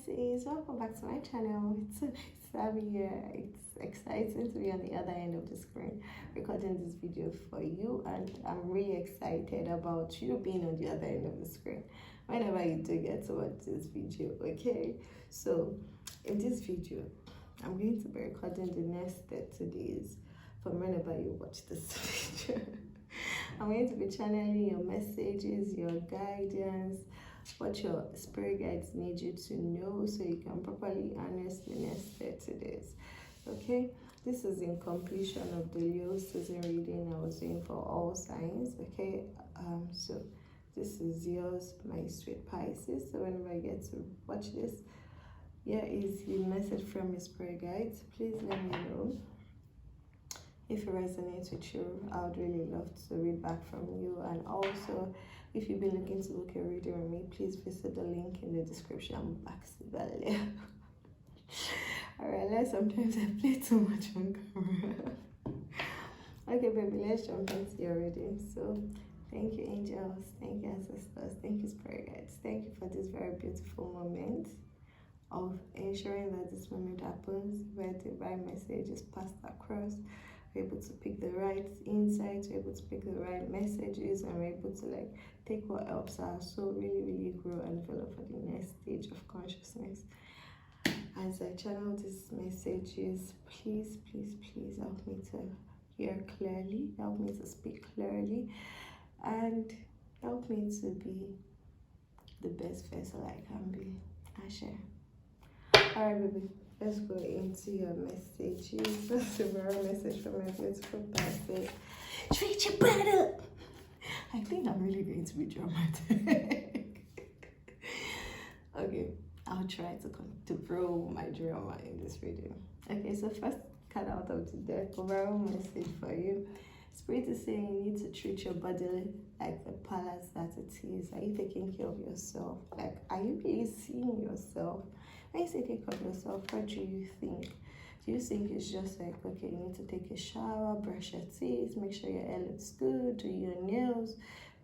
Pisces, welcome back to my channel. It's so nice to have you here. It's exciting to be on the other end of the screen recording this video for you, and I'm really excited about you being on the other end of the screen whenever you do get to watch this video. Okay, so in this video I'm going to be recording the next 30 days from whenever you watch this video. I'm going to be channeling your messages, your guidance, what your spirit guides need you to know so you can properly harness the next 30 days. Okay, this is in completion of the Leo season reading I was doing for all signs. Okay, so this is yours, my sweet Pisces. So whenever I get to watch this, here is the message from your spirit guides. Please let me know if it resonates with you. I would really love to read back from you. And also, if you've been looking to book a reading with me, please visit the link in the description box below. I realize sometimes I play too much on camera. Okay, baby, let's jump into your reading. So, thank you, angels. Thank you, ancestors. Thank you, spirit guides. Thank you for this very beautiful moment of ensuring that this moment happens where the right message is passed across. We're able to pick the right insights, we're able to pick the right messages, and we're able to take what helps us so really grow and develop for the next stage of consciousness. As I channel these messages, please help me to hear clearly, help me to speak clearly, and help me to be the best vessel I can be. I share. Alright, baby, let's go into your messages. That's a very message from my beautiful Pisces. Treat your brother. I think I'm really going to be dramatic. Okay, I'll try to grow my drama in this video. Okay, so first card out of the deck, overall message for you. Spirit is saying you need to treat your body like the palace that it is. Are you taking care of yourself? Are you really seeing yourself? When you say take care of yourself, what do you think? Do you think it's just okay, you need to take a shower, brush your teeth, make sure your hair looks good, do your nails,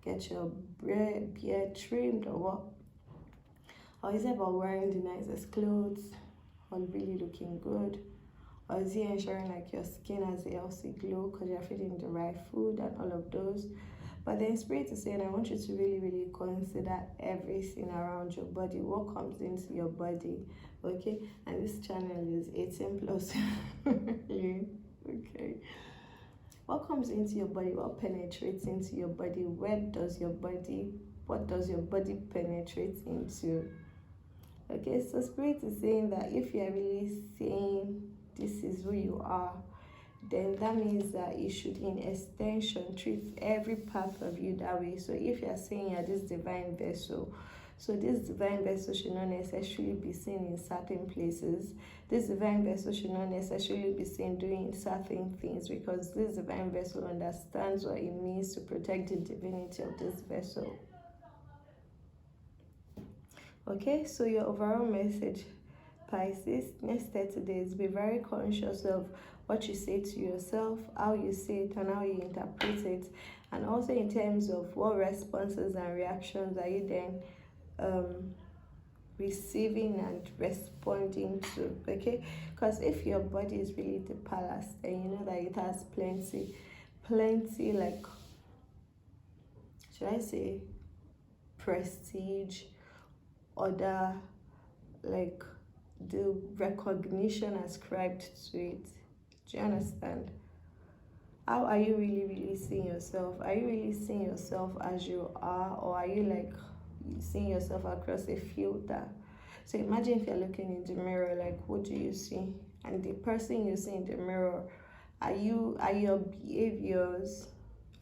get your beard trimmed, or what? Or is it about wearing the nicest clothes, or really looking good? Or is it ensuring your skin has a healthy glow because you're feeding the right food and all of those? But then Spirit is saying I want you to really consider everything around your body, what comes into your body, okay? And this channel is 18 plus. Okay. What comes into your body, what penetrates into your body, what does your body penetrate into? Okay, so Spirit is saying that if you're really saying this is who you are, then that means that you should in extension treat every part of you that way. So if you're saying you're this divine vessel, so this divine vessel should not necessarily be seen in certain places. This divine vessel should not necessarily be seen doing certain things, because this divine vessel understands what it means to protect the divinity of this vessel. Okay, so your overall message, Pisces, next 30 days, be very conscious of what you say to yourself, how you say it, and how you interpret it, and also in terms of what responses and reactions are you then receiving and responding to. Okay, because if your body is really the palace, then you know that it has plenty should I say prestige, other the recognition ascribed to it. Do you understand? How are you really seeing yourself? Are you really seeing yourself as you are, or are you seeing yourself across a filter? So imagine if you're looking in the mirror, what do you see? And the person you see in the mirror, are your behaviors,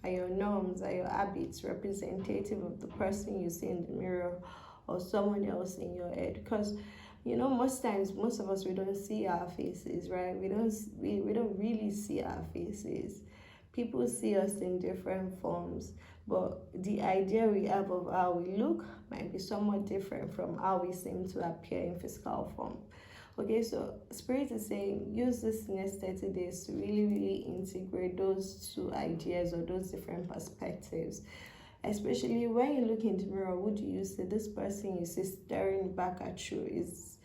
are your norms, are your habits representative of the person you see in the mirror, or someone else in your head? Because most times, most of us, we don't see our faces, right? We don't really see our faces. People see us in different forms, but the idea we have of how we look might be somewhat different from how we seem to appear in physical form. Okay, so Spirit is saying use this next 30 days to really integrate those two ideas or those different perspectives. Especially when you look in the mirror, what do you see? This person you see staring back at you, is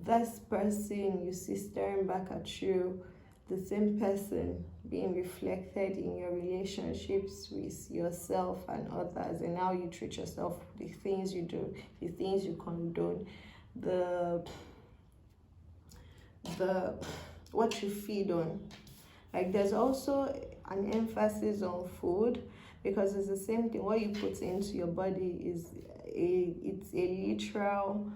this person you see staring back at you, the same person being reflected in your relationships with yourself and others, and how you treat yourself, the things you do, the things you condone, the what you feed on. Like there's also an emphasis on food, because it's the same thing. What you put into your body is it's a literal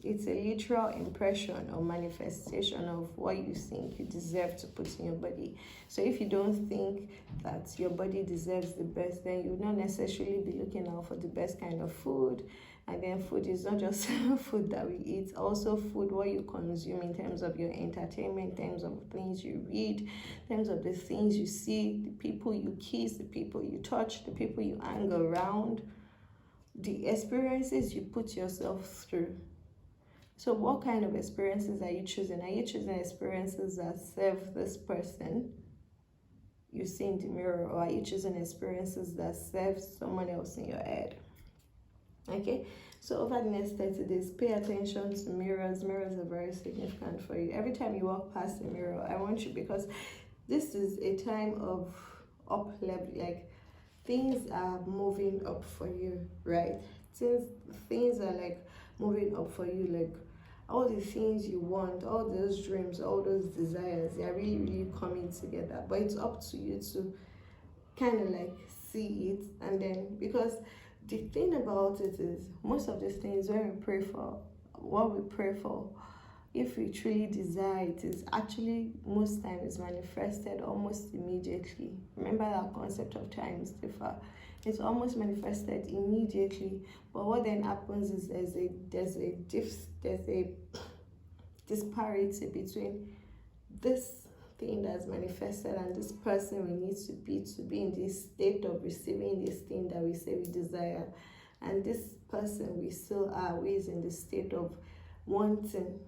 it's a literal impression or manifestation of what you think you deserve to put in your body. So if you don't think that your body deserves the best, then you would not necessarily be looking out for the best kind of food. And then food is not just food that we eat, also food what you consume in terms of your entertainment, in terms of things you read, in terms of the things you see, the people you kiss, the people you touch, the people you hang around, the experiences you put yourself through. So what kind of experiences are you choosing? Are you choosing experiences that serve this person you see in the mirror, or are you choosing experiences that serve someone else in your head? Okay, so over the next 30 days, pay attention to mirrors. Mirrors are very significant for you. Every time you walk past a mirror, I want you, because this is a time of up level, like things are moving up for you, right? Things are like moving up for you, like all the things you want, all those dreams, all those desires, they are really, really coming together. But it's up to you to kind of like see it. And then, because the thing about it is, most of these things when we pray for, what we pray for, if we truly desire it, is actually most times manifested almost immediately. Remember that concept of time is different. It's almost manifested immediately. But what then happens is there's a disparity between this thing that's manifested and this person we need to be in this state of receiving this thing that we say we desire, and this person we still are, who is in the state of wanting.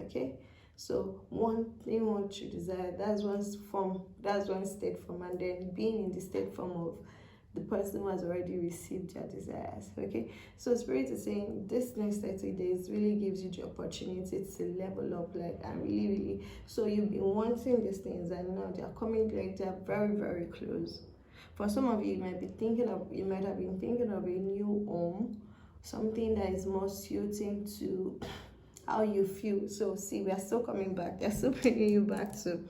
Okay, so wanting what you desire, that's one state form, and then being in the state form of the person who has already received your desires. Okay, so Spirit is saying this next 30 days really gives you the opportunity to level up, like, and really, so you've been wanting these things and now they're coming, like they're very, very close. For some of you, you might have been thinking of a new home, something that is more suiting to how you feel. So see, we are still coming back, they're still bringing you back to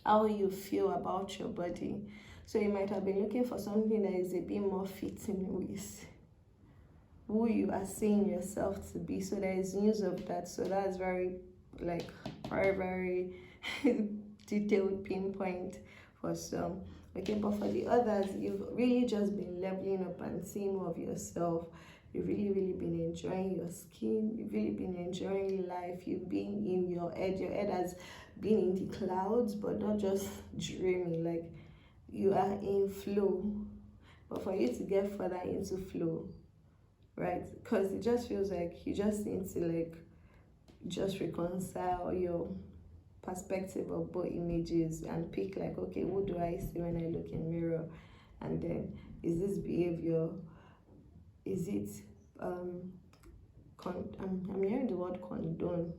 how you feel about your body. So you might have been looking for something that is a bit more fitting with who you are seeing yourself to be. So there is news of that. So that's very, like, very, very detailed pinpoint for some. Okay, but for the others, you've really just been leveling up and seeing more of yourself. You've really, really been enjoying your skin. You've really been enjoying life. You've been in your head. Your head has been in the clouds, but not just dreaming. Like, you are in flow. But for you to get further into flow, right? Because it just feels like you just need to, like, just reconcile your perspective of both images and pick, like, okay, what do I see when I look in mirror? And then, is this behavior, is it I'm hearing the word condone.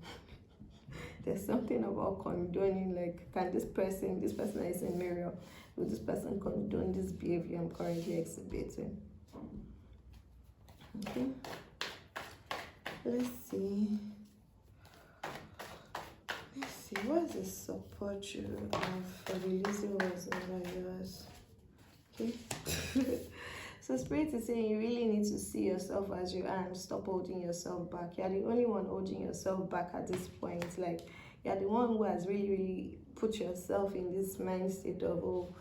There's something about condoning, like, can this person that is in mirror, will this person condone this behavior I'm currently exhibiting? Okay, let's see, what's the support you have for releasing what's over yours? Okay. So Spirit is saying you really need to see yourself as you are and stop holding yourself back. You're the only one holding yourself back at this point. Like, you're the one who has really, really put yourself in this mindset of, oh,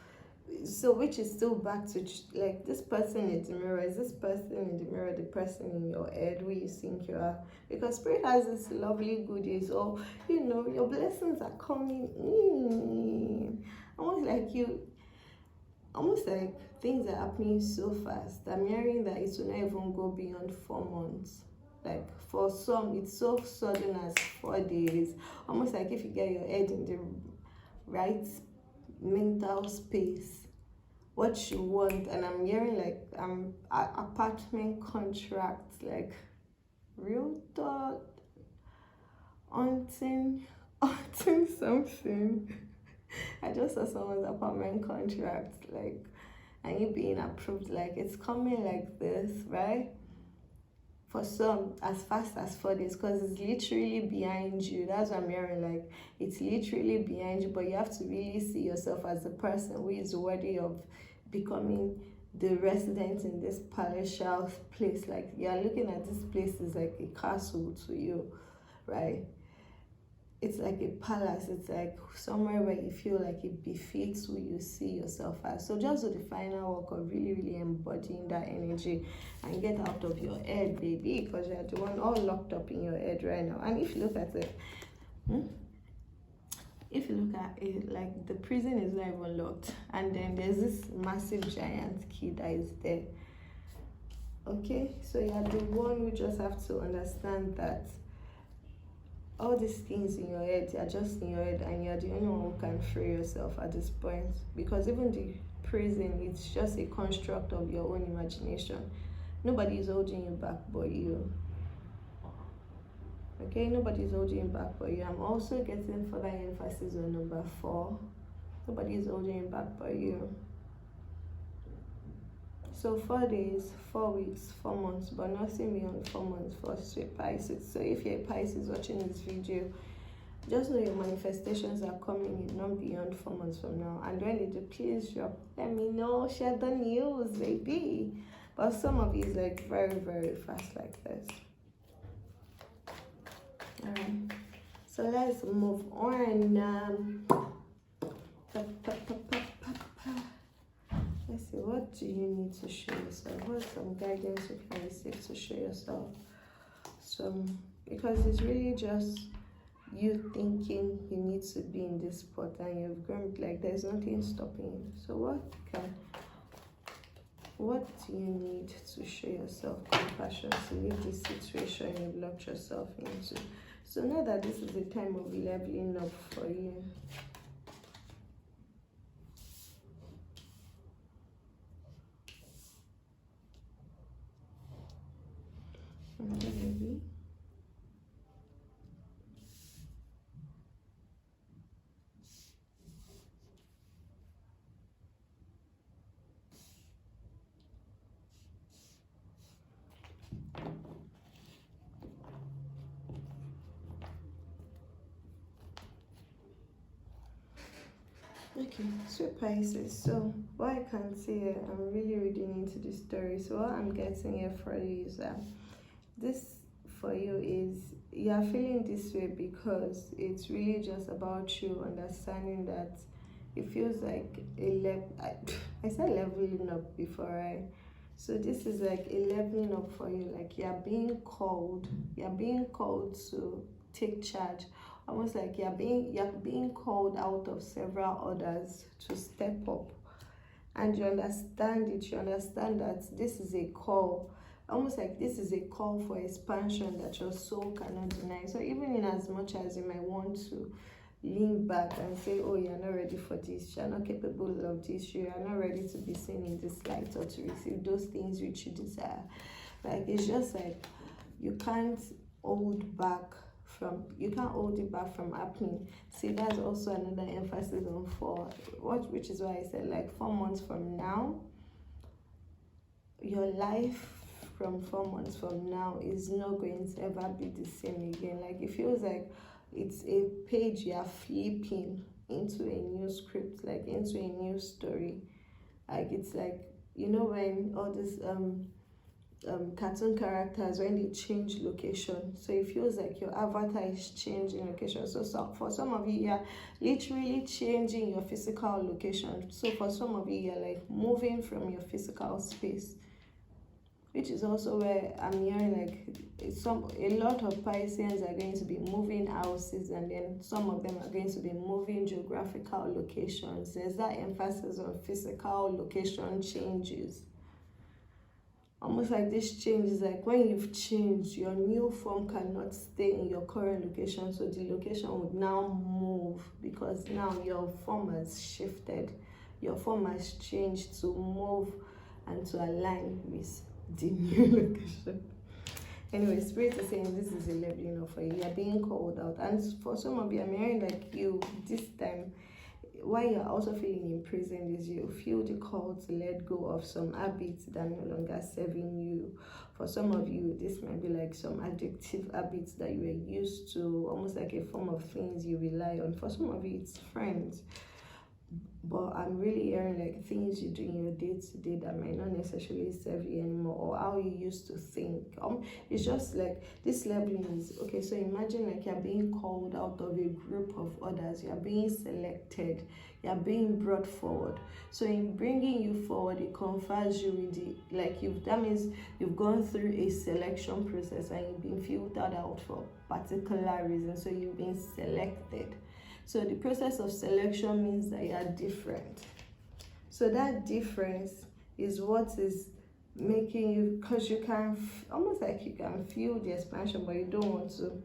so which is still back to, like, this person in the mirror. Is this person in the mirror the person in your head who you think you are? Because Spirit has this lovely goodies, or, you know, your blessings are coming in. Almost like things are happening so fast. I'm hearing that it will not even go beyond 4 months. Like, for some, it's so sudden as 4 days. Almost like if you get your head in the right mental space, what you want. And I'm hearing, like, apartment contracts, like, real thought, haunting, haunting something. I just saw someone's apartment contract, like, and you being approved, like it's coming like this, right? For some, as fast as 4 days, because it's literally behind you. That's what I'm hearing. Like, it's literally behind you, but you have to really see yourself as a person who is worthy of becoming the resident in this palatial place. Like, you're looking at this place is like a castle to you, right? It's like a palace. It's like somewhere where you feel like it befits who you see yourself as. So just do the final work of really embodying that energy and get out of your head, baby, because you're the one all locked up in your head right now. And if you look at it, like the prison is not even locked, and then there's this massive giant key that is there. Okay, so you're the one who just have to understand that all these things in your head are just in your head, and you're the only one who can free yourself at this point. Because even the prison, it's just a construct of your own imagination. Nobody is holding you back but you. Okay, nobody is holding you back but you. I'm also getting further emphasis on number 4. Nobody is holding you back but you. So 4 days, 4 weeks, 4 months, but nothing beyond 4 months for sweet Pisces. So if you're a Pisces watching this video, just know your manifestations are coming in not beyond 4 months from now. And when they do, please drop, let me know, share the news, baby. But some of you is like very fast like this. Alright, so let's move on. Let's see, what do you need to show yourself? What's some guidance you can receive to show yourself? So, because it's really just you thinking you need to be in this spot, and you've grown, like there's nothing stopping you. So what do you need to show yourself compassion to leave this situation you've locked yourself into? So know that this is a time of leveling up for you. Okay, baby. Okay, sweet Pisces. So what I can say, I'm really reading into the story. So what I'm getting here for you is that this for you is you are feeling this way because it's really just about you understanding that it feels like I said leveling up before, right? So this is like a leveling up for you. Like you're being called to take charge, almost like you're being called out of several others to step up. And you understand that this is a call, almost like this is a call for expansion that your soul cannot deny. So even in as much as you might want to lean back and say, oh, you're not ready for this, you're not capable of this, you are not ready to be seen in this light or to receive those things which you desire, like it's just like you can't hold it back from happening. See, that's also another emphasis on 4, which is why I said like 4 months from now, your life from 4 months from now is not going to ever be the same again. Like it feels like it's a page you are flipping into a new script, like into a new story. Like it's like, you know, when all this cartoon characters, when they change location, so it feels like your avatar is changing location. So for some of you, you're literally changing your physical location. So for some of you, you're like moving from your physical space, which is also where I'm hearing like a lot of Pisces are going to be moving houses, and then some of them are going to be moving geographical locations. There's that emphasis on physical location changes. Almost like this change is like when you've changed, your new form cannot stay in your current location, so the location would now move because now your form has shifted, your form has changed to move and to align with the new location. Anyway, spirit is saying this is a leveling up for you. You're being called out, and for some of you, I'm hearing like you this time. Why you're also feeling imprisoned is you feel the call to let go of some habits that are no longer serving you. For some of you, this might be like some addictive habits that you were used to, almost like a form of things you rely on. For some of you, it's friends. But I'm really hearing like things you do in your day-to-day that might not necessarily serve you anymore, or how you used to think. It's just like this labeling is okay. So imagine like you're being called out of a group of others, you're being selected, you're being brought forward. So in bringing you forward, it confers you with the that means you've gone through a selection process and you've been filtered out for particular reasons. So you've been selected. So the process of selection means that you are different. So that difference is what is making you, because you can, almost like you can feel the expansion, but you don't want to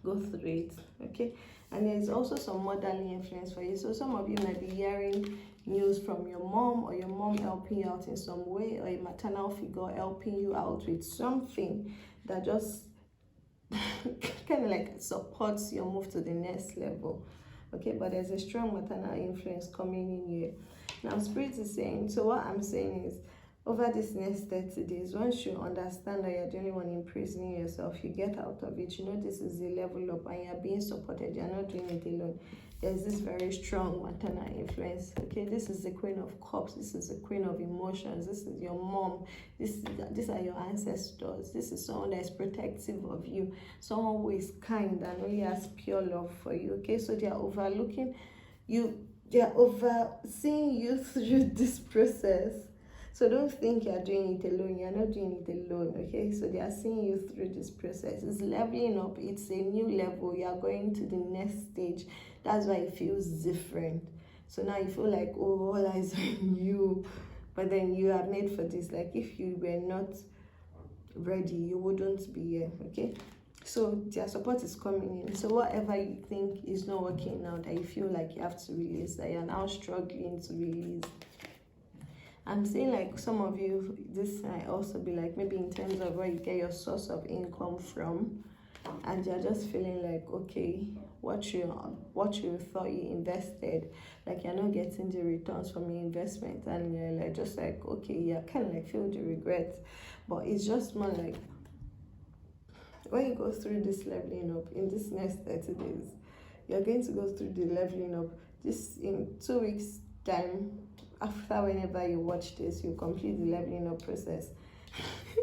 go through it, okay? And there's also some motherly influence for you. So some of you might be hearing news from your mom, or your mom helping you out in some way, or a maternal figure helping you out with something that just kind of like supports your move to the next level, okay? But there's a strong maternal influence coming in here. Now spirit is saying, so what I'm saying is, over this next 30 days, once you understand that you're the only one imprisoning yourself, you get out of it, you know this is a level up and you're being supported, you're not doing it alone. There's this very strong maternal influence, okay? This is the Queen of Cups, this is the Queen of Emotions, this is your mom, these are your ancestors, this is someone that is protective of you, someone who is kind and really has pure love for you, okay? So they are overlooking you, they are overseeing you through this process. So don't think you're doing it alone. You're not doing it alone, okay? So they are seeing you through this process. It's leveling up. It's a new level. You are going to the next stage. That's why it feels different. So now you feel like, oh, all eyes on you. But then you are made for this. Like if you were not ready, you wouldn't be here, okay? So their support is coming in. So whatever you think is not working now, that you feel like you have to release, that you're now struggling to release, I'm saying like some of you, this might also be like maybe in terms of where you get your source of income from, and you're just feeling like, okay, what you thought you invested, like you're not getting the returns from your investment, and you're like just like, okay, you kind of like feel the regret. But it's just more like when you go through this leveling up in this next 30 days, you're going to go through the leveling up this in 2 weeks time. After whenever you watch this, you complete the leveling up process.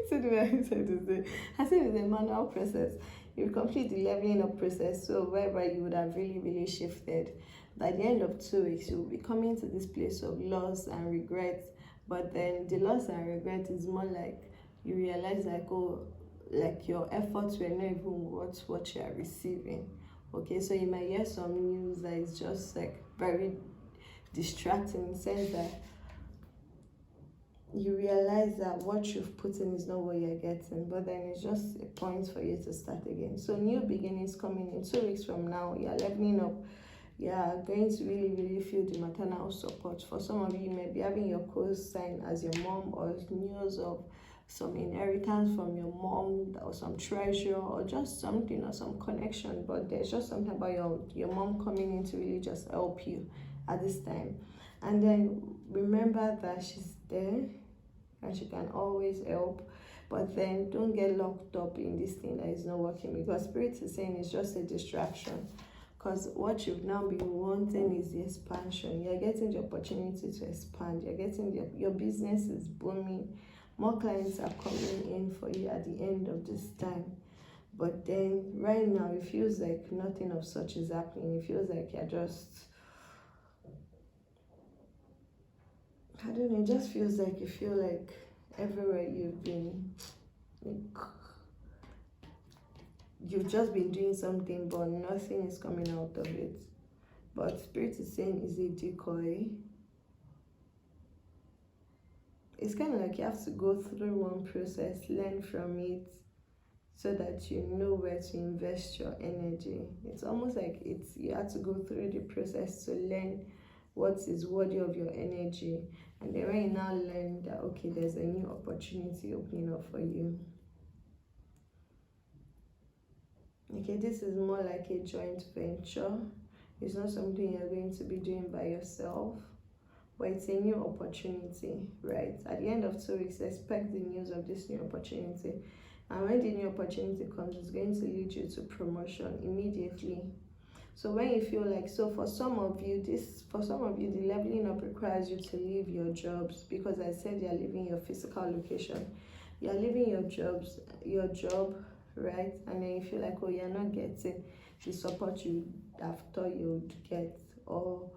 So the way I said to say, I said it's a manual process. You complete the leveling up process, so wherever you would have really shifted, by the end of 2 weeks, you will be coming to this place of loss and regret. But then the loss and regret is more like you realize like, oh, like your efforts were not even worth what you are receiving. Okay, so you might hear some news that is just like very distracting in the sense that you realize that what you've put in is not what you're getting, but then it's just a point for you to start again. So new beginnings coming in 2 weeks from now. You're leveling up. You're going to really feel the maternal support. For some of you, you may be having your co-sign as your mom, or news of some inheritance from your mom, or some treasure, or just something, or some connection. But there's just something about your mom coming in to really just help you at this time. And then remember that she's there and she can always help. But then don't get locked up in this thing that is not working, because spirit is saying it's just a distraction. Because what you've now been wanting is the expansion. You're getting the opportunity to expand. You're getting your business is booming. More clients are coming in for you at the end of this time. But then right now it feels like nothing of such is happening. It feels like you're just, I don't know, it just feels like you feel like everywhere you've been, like, you've just been doing something but nothing is coming out of it. But spirit is saying it's a decoy. It's kind of like you have to go through one process, learn from it, so that you know where to invest your energy. It's almost like you have to go through the process to learn what is worthy of your energy. And then when you now learn that, okay, there's a new opportunity opening up for you. Okay, this is more like a joint venture. It's not something you're going to be doing by yourself, but it's a new opportunity, right? At the end of 2 weeks, expect the news of this new opportunity. And when the new opportunity comes, it's going to lead you to promotion immediately. So when you feel like, so for some of you, the leveling up requires you to leave your jobs, because I said you're leaving your physical location. You're leaving your job, right? And then you feel like, oh, you're not getting the support you would have thought you would get, or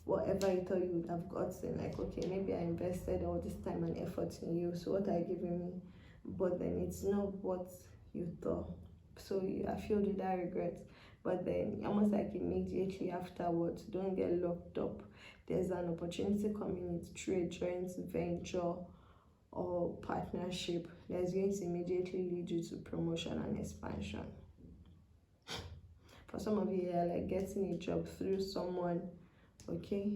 whatever you thought you would have gotten. Like, okay, maybe I invested all this time and effort in you, so what are you giving me? But then it's not what you thought. So I feel that regret. But then almost like immediately afterwards, don't get locked up. There's an opportunity coming through a joint venture or partnership that's going to immediately lead you to promotion and expansion. For some of you, you're like getting a job through someone, okay?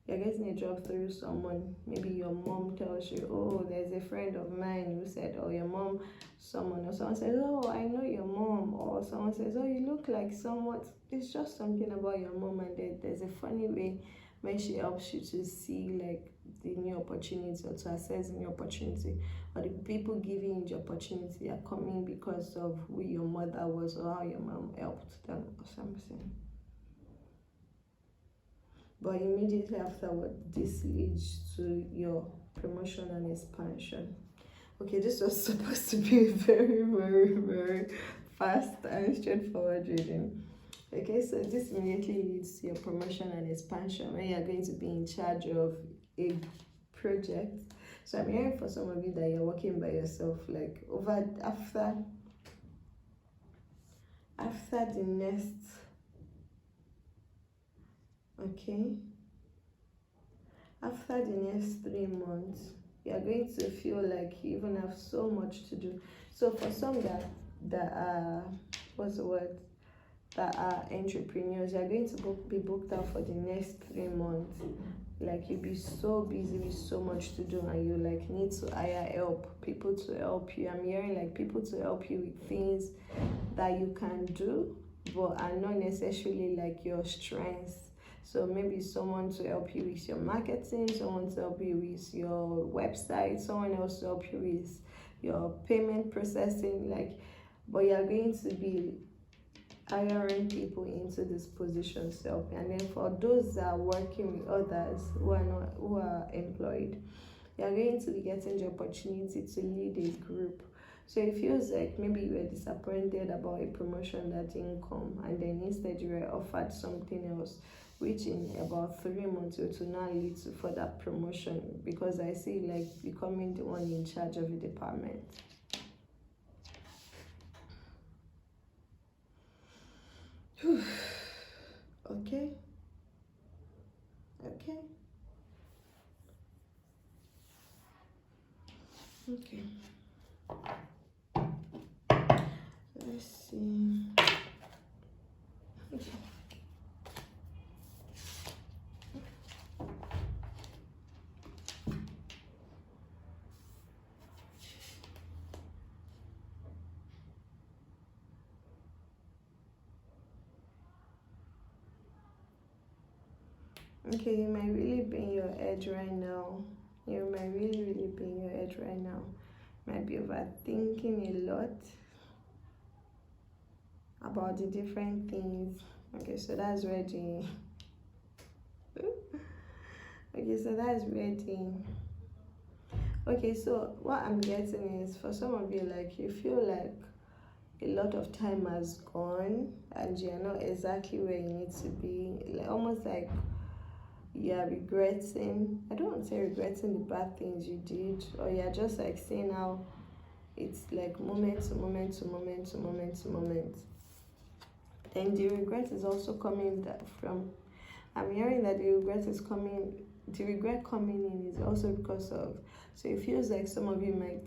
You're getting a job through someone. Maybe your mom tells you, oh, there's a friend of mine who said, oh, your mom, someone, or someone says, oh, I know your mom, or someone says, oh, you look like somewhat. It's just something about your mom, and there's a funny way when she helps you to see like the new opportunity, or to assess the new opportunity, or the people giving you the opportunity are coming because of who your mother was or how your mom helped them or something. But immediately afterward, this leads to your promotion and expansion. Okay, this was supposed to be a very, very, very fast and straightforward reading. Okay, so this immediately leads to your promotion and expansion when you're going to be in charge of a project. So I'm hearing for some of you that you're working by yourself, like after the next, okay, after the next 3 months, you are going to feel like you even have so much to do. So for some that are, what's the word, that are entrepreneurs, you're going to be booked out for the next 3 months. Like, you'll be so busy with so much to do, and you like need to hire help, people to help you. I'm hearing like people to help you with things that you can do but are not necessarily like your strengths. So maybe someone to help you with your marketing, someone to help you with your website, someone else to help you with your payment processing, like, but you're going to be hiring people into this position self. And then for those that are working with others who are employed, you're going to be getting the opportunity to lead a group. So it feels like maybe you were disappointed about a promotion that didn't come, and then instead you were offered something else, which in about 3 months it will now lead to further promotion, because I see like becoming the one in charge of the department. Okay. Let's see. Okay, you might really be in your edge right now. You might really, really be in your edge right now. Might be overthinking a lot about the different things. Okay, so that's where the okay, so what I'm getting is, for some of you, like, you feel like a lot of time has gone and you're not exactly where you need to be, like, almost like you're regretting. I don't want to say regretting the bad things you did, or you're just like seeing how it's like moment to moment to moment to moment to moment. Then the regret is also coming from, I'm hearing that the regret coming in is also because of, so it feels like some of you might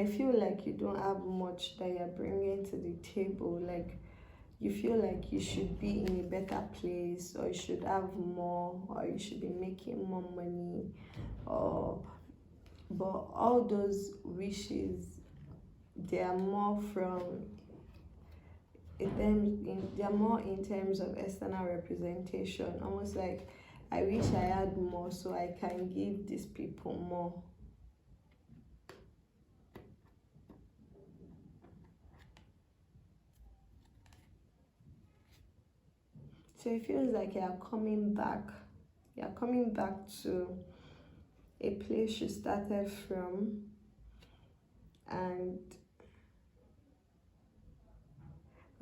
feel like you don't have much that you're bringing to the table. Like, you feel like you should be in a better place, or you should have more, or you should be making more money, but all those wishes, they are more from they're more in terms of external representation, almost like I wish I had more so I can give these people more. So it feels like you're coming back to a place you started from, and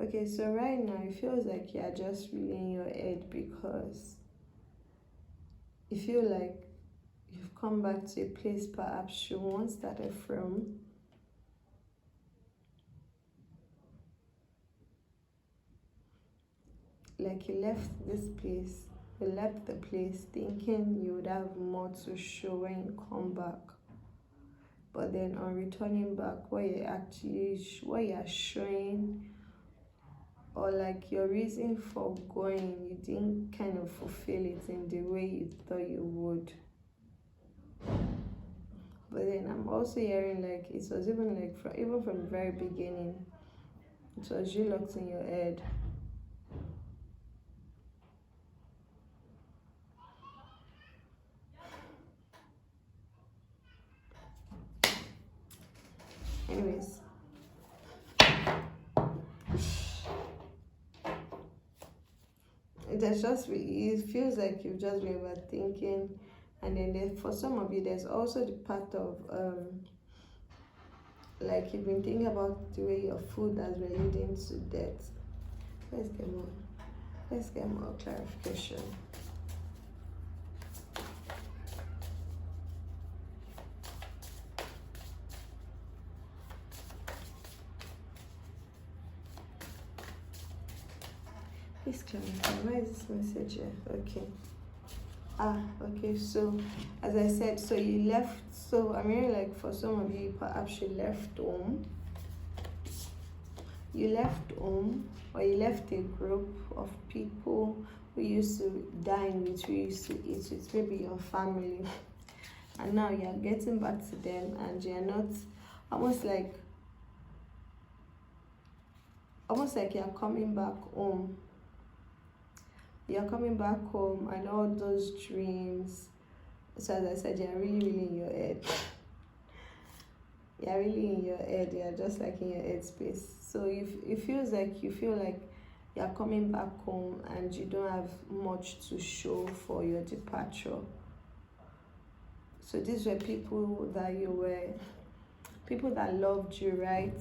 okay, so right now it feels like you're just really in your head because you feel like you've come back to a place perhaps you once started from. Like you left the place thinking you would have more to show when you come back. But then on returning back, what you're showing, or like your reason for going, you didn't kind of fulfill it in the way you thought you would. But then I'm also hearing like it was even like even from the very beginning, it was you locked in your head. Anyways, it feels like you've just been overthinking, and then for some of you there's also the part of like you've been thinking about the way your food has been leading to death. Let's get more clarification. Please clarify. Why is this message here? Okay. Okay, so as I said, so you left, so I'm hearing like for some of you, perhaps you left home. Or you left a group of people who used to dine with, who used to eat with, maybe your family. And now you're getting back to them and you're not, almost like you're coming back home. You're coming back home and all those dreams. So as I said, you're really in your head. You're really in your head. You're just like in your head space. So it feels like you feel like you're coming back home and you don't have much to show for your departure. So these were people that loved you, right?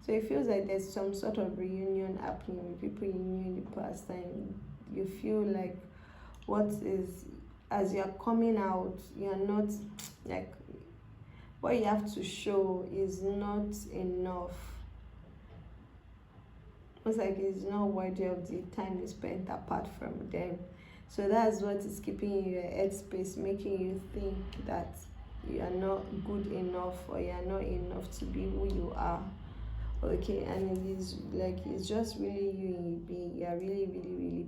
So it feels like there's some sort of reunion happening with people you knew in the past, and you feel like as you're coming out, you're not like, what you have to show is not enough. It's like it's not worthy of the time you spent apart from them. So that's what is keeping you in your headspace, making you think that you are not good enough or you are not enough to be who you are. Okay, and it is like it's just really you are really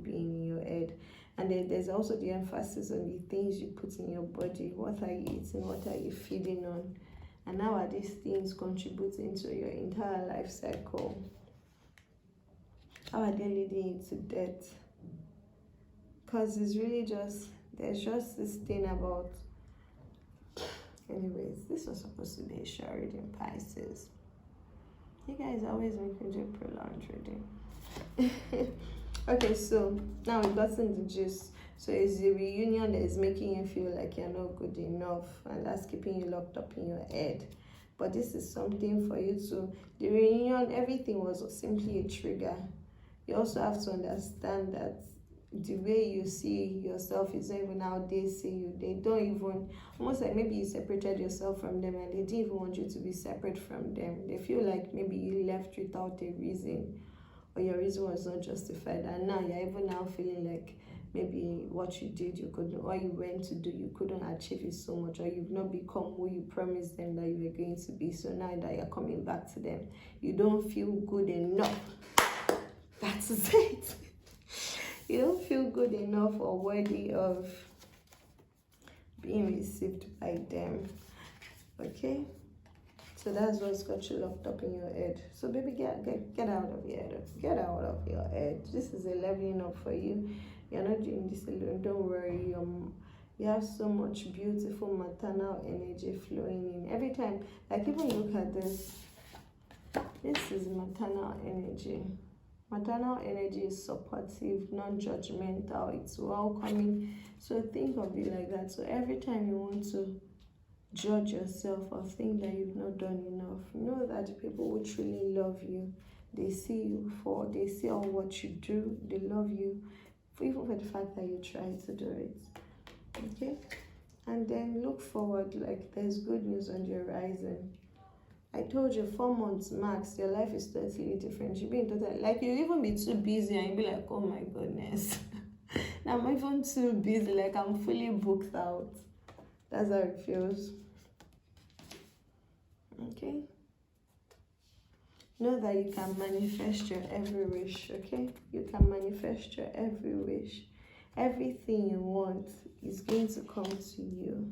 being in your head. And then there's also the emphasis on the things you put in your body. What are you eating? What are you feeding on? And how are these things contributing to your entire life cycle? How are they leading you to death? Because it's really there's just this thing about, anyways, this was supposed to be a short reading, Pisces. You guys always make me do prolonged reading. Okay, so now we've gotten the gist. So it's the reunion that is making you feel like you're not good enough, and that's keeping you locked up in your head. But this is something for you to, the reunion, everything was simply a trigger. You also have to understand that the way you see yourself is not even how they see you. They don't even, almost like maybe you separated yourself from them and they didn't even want you to be separate from them. They feel like maybe you left without a reason, or your reason was not justified, and now you're even now feeling like maybe what you did, you couldn't, or you went to do, you couldn't achieve it so much, or you've not become who you promised them that you were going to be. So now that you're coming back to them, you don't feel good enough. That's it. You don't feel good enough or worthy of being received by them. Okay? So that's what's got you locked up in your head. So baby, get out of your head. Get out of your head. This is a leveling up for you. You're not doing this alone. Don't worry. You have so much beautiful maternal energy flowing in. Every time, like even look at this. This is maternal energy. Maternal energy is supportive, non-judgmental, it's welcoming. So think of it like that. So every time you want to judge yourself or think that you've not done enough, know that the people who truly love you, they see all what you do, they love you, even for the fact that you try to do it. Okay? And then look forward, like there's good news on the horizon. I told you 4 months max, your life is totally different. You'll be in total, like you'll even be too busy and you'll be like, oh my goodness. Now I'm even too busy, like I'm fully booked out. That's how it feels. Okay? Know that you can manifest your every wish, okay? You can manifest your every wish. Everything you want is going to come to you.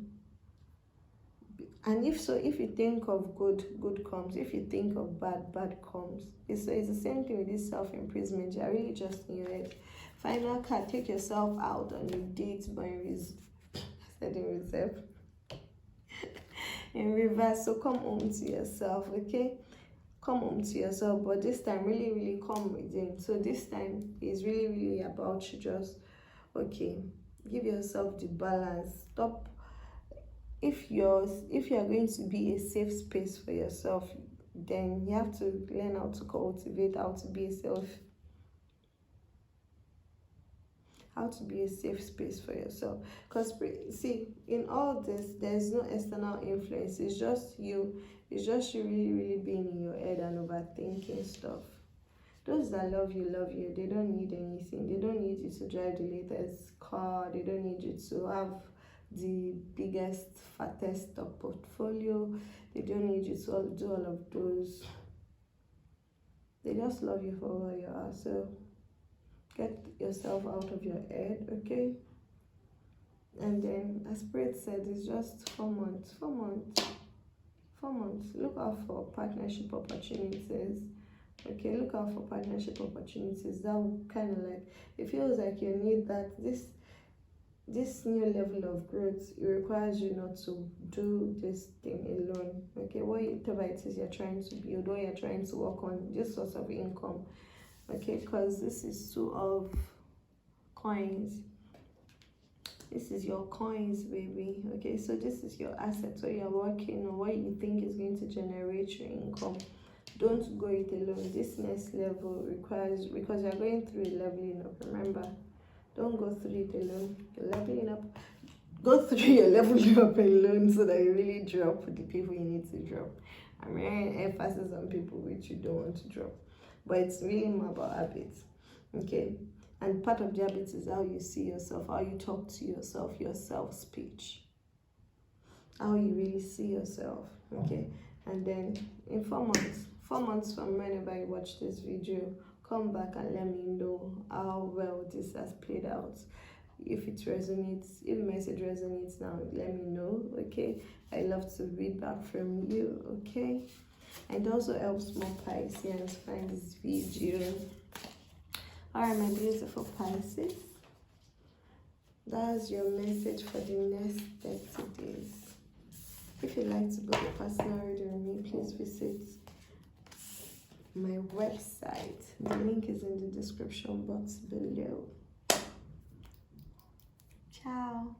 And if you think of good, good comes. If you think of bad, bad comes. It's the same thing with this self-imprisonment. You're really just in your head. Final card, take yourself out on a date, but in reserve. In reverse, so come home to yourself, okay? Come home to yourself, but this time really, really come within. So this time is really, really about you just, okay, give yourself the balance. Stop. If you're going to be a safe space for yourself, then you have to learn how to cultivate how to be a safe space for yourself. Because see, in all this, there's no external influence. It's just you really, really being in your head and overthinking stuff. Those that love you, they don't need anything. They don't need you to drive the latest car. They don't need you to have the biggest, fattest portfolio. They don't need you to do all of those. They just love you for who you are. So get yourself out of your head, okay? And then, as Spirit said, it's just 4 months. 4 months. 4 months. Look out for partnership opportunities. Okay, look out for partnership opportunities. That will kind of like, it feels like you need that. This new level of growth, it requires you not to do this thing alone. Okay, whatever it is you're trying to build, or you're trying to work on, this source of income. Okay, because this is 2 of coins. This is your coins, baby. Okay, so this is your asset, so you're working on what you think is going to generate your income. Don't go it alone. This next level requires, because you're going through a leveling up, remember, don't go through it alone. You're leveling up. Go through your leveling up alone so that you really drop the people you need to drop. I'm hearing emphasis on people which you don't want to drop. But it's really more about habits. Okay? And part of the habits is how you see yourself, how you talk to yourself, your self-speech. How you really see yourself. Okay? And then in 4 months from whenever you watch this video, come back and let me know how well this has played out. If it resonates, if the message resonates now, let me know, okay? I love to read back from you, okay? And also helps more Pisces find this video. Alright, my beautiful Pisces, that's your message for the next 30 days. If you'd like to book a personal reading with me, please visit my website. The link is in the description box below. Ciao.